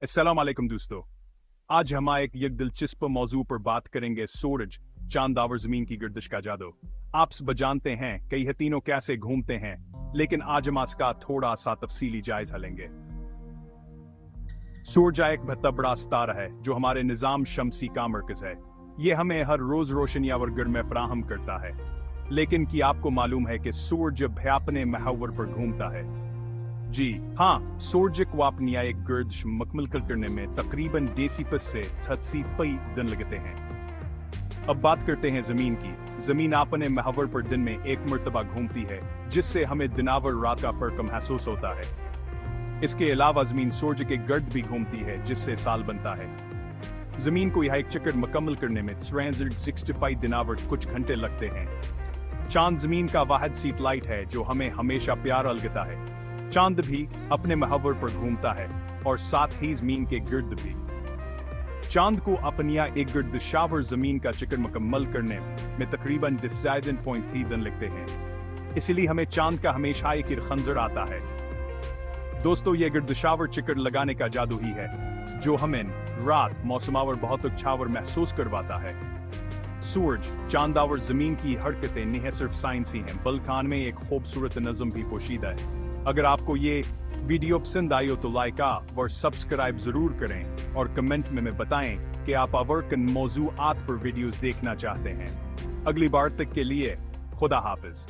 अस्सलाम वालेकुम दोस्तों। आज हम एक दिलचस्प मौजू पर बात करेंगे, सूरज, चांद और जमीन की गर्दिश का जादू। आप सब जानते हैं कि यह तीनों कैसे घूमते हैं, लेकिन आज हम इसका थोड़ा सा तफसीली जायजा लेंगे। सूरज एक बहुत बड़ा सितारा है जो हमारे निजाम शमसी का मरकज है। यह हमें हर रोज रोशनी और गर्मी फराहम करता है। लेकिन क्या आपको मालूम है कि सूरज अपने महवर पर घूमता है? जी हाँ, सूरज को अपनी एक गर्दिश मुकम्मल करने में तकरीबन 80 से 80 दिन लगते हैं। अब बात करते हैं जमीन की। जमीन अपने महवर पर दिन में एक मरतबा घूमती है, जिससे हमें दिन और रात का फर्क महसूस होता है। इसके अलावा जमीन सूरज के गर्द भी घूमती है, जिससे साल बनता है। जमीन को यह एक चक्कर मुकम्मल करने में 365 दिन और कुछ घंटे लगते हैं। चांद जमीन का वाहिद सैटेलाइट है जो हमें हमेशा प्यारा लगता है। चांद भी अपने महवर पर घूमता है और साथ ही जमीन के गिर्द भी। चांद को अपनी एक गर्दिशावर जमीन का चक्कर मुकम्मल करने में तकरीबन 10.3 दिन लगते हैं। इसलिए हमें चांद का हमेशा एक खंजर आता है। दोस्तों, ये गर्दिशावर चक्कर लगाने का जादू ही है जो हमें रात, मौसम और बहुत अच्छावर महसूस करवाता है। सूरज, चांद और जमीन की हरकतें नहीं सिर्फ साइंसी हैं, बल्कि में एक खूबसूरत नज़म भी पोशीदा है। अगर आपको ये वीडियो पसंद आई हो तो लाइक और सब्सक्राइब जरूर करें और कमेंट में बताएं कि आप और किन मौजूआत पर वीडियोस देखना चाहते हैं। अगली बार तक के लिए खुदा हाफिज।